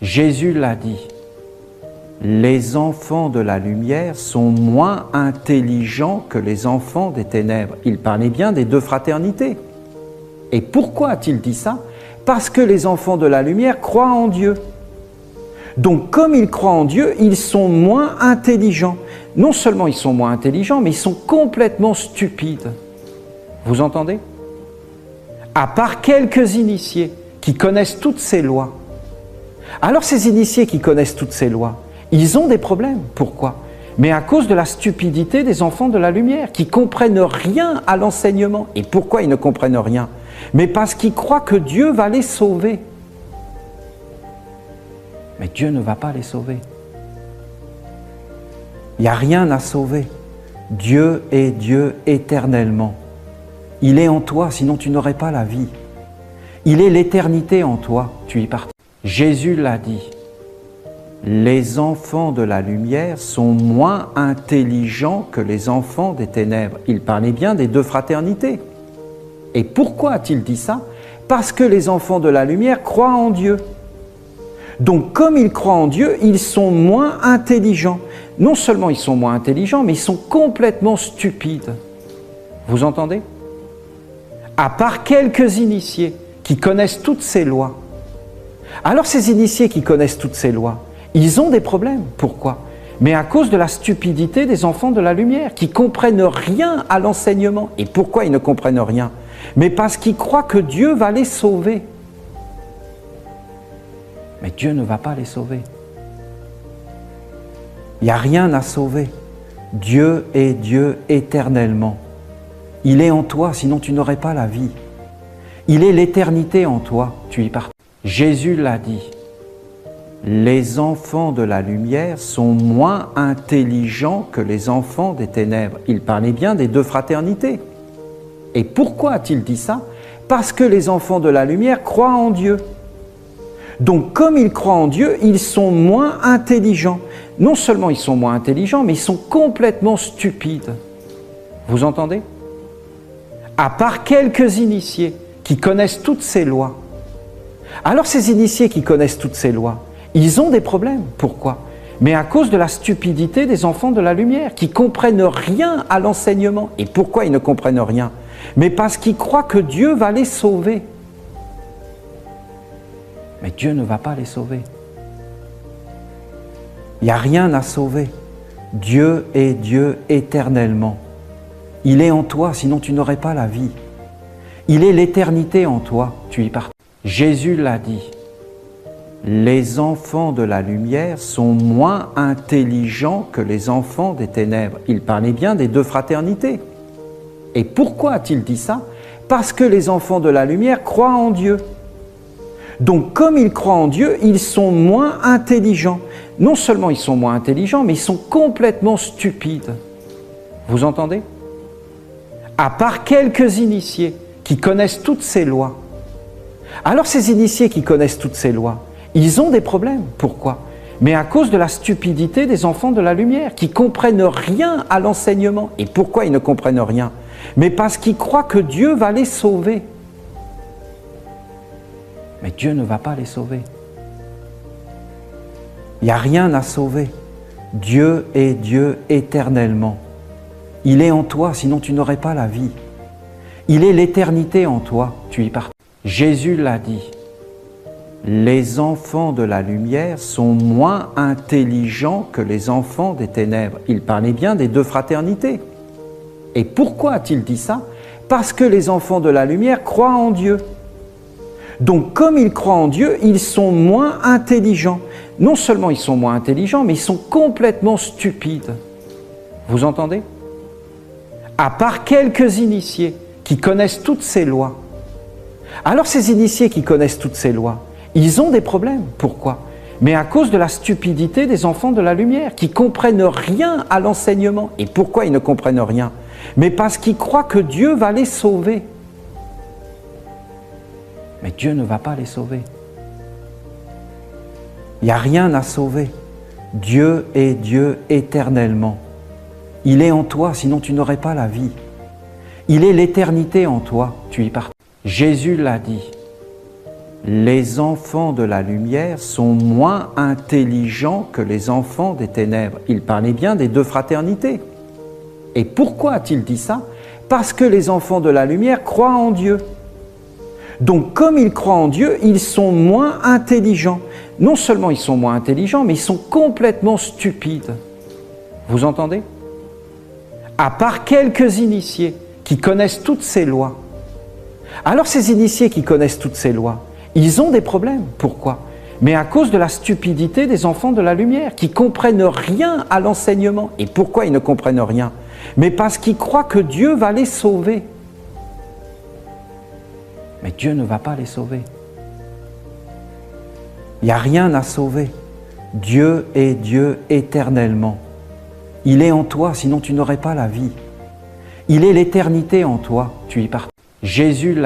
Jésus l'a dit. Les enfants de la lumière sont moins intelligents que les enfants des ténèbres. Il parlait bien des deux fraternités. Et pourquoi a-t-il dit ça? Parce que les enfants de la lumière croient en Dieu. Donc comme ils croient en Dieu, ils sont moins intelligents. Non seulement ils sont moins intelligents, mais ils sont complètement stupides. Vous entendez? À part quelques initiés qui connaissent toutes ces lois. Alors ces initiés qui connaissent toutes ces lois, ils ont des problèmes. Pourquoi? Mais à cause de la stupidité des enfants de la lumière, qui comprennent rien à l'enseignement. Et pourquoi ils ne comprennent rien? Mais parce qu'ils croient que Dieu va les sauver. Mais Dieu ne va pas les sauver. Il n'y a rien à sauver. Dieu est Dieu éternellement. Il est en toi, sinon tu n'aurais pas la vie. Il est l'éternité en toi, tu y participes. Jésus l'a dit. Les enfants de la lumière sont moins intelligents que les enfants des ténèbres. Il parlait bien des deux fraternités. Et pourquoi a-t-il dit ça? Parce que les enfants de la lumière croient en Dieu. Donc comme ils croient en Dieu, ils sont moins intelligents. Non seulement ils sont moins intelligents, mais ils sont complètement stupides. Vous entendez? À part quelques initiés qui connaissent toutes ces lois. Alors ces initiés qui connaissent toutes ces lois, ils ont des problèmes. Pourquoi? Mais à cause de la stupidité des enfants de la lumière, qui comprennent rien à l'enseignement. Et pourquoi ils ne comprennent rien? Mais parce qu'ils croient que Dieu va les sauver. Mais Dieu ne va pas les sauver. Il n'y a rien à sauver. Dieu est Dieu éternellement. Il est en toi, sinon tu n'aurais pas la vie. Il est l'éternité en toi, tu y participes. Jésus l'a dit. Les enfants de la lumière sont moins intelligents que les enfants des ténèbres. Il parlait bien des deux fraternités. Et pourquoi a-t-il dit ça? Parce que les enfants de la lumière croient en Dieu. Donc comme ils croient en Dieu, ils sont moins intelligents. Non seulement ils sont moins intelligents, mais ils sont complètement stupides. Vous entendez? À part quelques initiés qui connaissent toutes ces lois. Alors ces initiés qui connaissent toutes ces lois, ils ont des problèmes. Pourquoi? Mais à cause de la stupidité des enfants de la lumière, qui comprennent rien à l'enseignement. Et pourquoi ils ne comprennent rien? Mais parce qu'ils croient que Dieu va les sauver. Mais Dieu ne va pas les sauver. Il n'y a rien à sauver. Dieu est Dieu éternellement. Il est en toi, sinon tu n'aurais pas la vie. Il est l'éternité en toi, tu y participes. Jésus l'a dit. Les enfants de la lumière sont moins intelligents que les enfants des ténèbres. Il parlait bien des deux fraternités. Et pourquoi a-t-il dit ça? Parce que les enfants de la lumière croient en Dieu. Donc comme ils croient en Dieu, ils sont moins intelligents. Non seulement ils sont moins intelligents, mais ils sont complètement stupides. Vous entendez? À part quelques initiés qui connaissent toutes ces lois. Alors ces initiés qui connaissent toutes ces lois, ils ont des problèmes. Pourquoi? Mais à cause de la stupidité des enfants de la lumière, qui comprennent rien à l'enseignement. Et pourquoi ils ne comprennent rien? Mais parce qu'ils croient que Dieu va les sauver. Mais Dieu ne va pas les sauver. Il n'y a rien à sauver. Dieu est Dieu éternellement. Il est en toi, sinon tu n'aurais pas la vie. Il est l'éternité en toi, tu y participes. Jésus l'a dit. Les enfants de la lumière sont moins intelligents que les enfants des ténèbres. Il parlait bien des deux fraternités. Et pourquoi a-t-il dit ça? Parce que les enfants de la lumière croient en Dieu. Donc comme ils croient en Dieu, ils sont moins intelligents. Non seulement ils sont moins intelligents, mais ils sont complètement stupides. Vous entendez? À part quelques initiés qui connaissent toutes ces lois. Alors ces initiés qui connaissent toutes ces lois, ils ont des problèmes. Pourquoi? Mais à cause de la stupidité des enfants de la lumière, qui comprennent rien à l'enseignement. Et pourquoi ils ne comprennent rien? Mais parce qu'ils croient que Dieu va les sauver. Mais Dieu ne va pas les sauver. Il n'y a rien à sauver. Dieu est Dieu éternellement. Il est en toi, sinon tu n'aurais pas la vie. Il est l'éternité en toi, tu y participes. Jésus l'a dit. Les enfants de la lumière sont moins intelligents que les enfants des ténèbres. Il parlait bien des deux fraternités. Et pourquoi a-t-il dit ça? Parce que les enfants de la lumière croient en Dieu. Donc comme ils croient en Dieu, ils sont moins intelligents. Non seulement ils sont moins intelligents, mais ils sont complètement stupides. Vous entendez? À part quelques initiés qui connaissent toutes ces lois. Alors ces initiés qui connaissent toutes ces lois, ils ont des problèmes. Pourquoi? Mais à cause de la stupidité des enfants de la lumière, qui comprennent rien à l'enseignement. Et pourquoi ils ne comprennent rien? Mais parce qu'ils croient que Dieu va les sauver. Mais Dieu ne va pas les sauver. Il n'y a rien à sauver. Dieu est Dieu éternellement. Il est en toi, sinon tu n'aurais pas la vie. Il est l'éternité en toi, tu y partages. Jésus l'a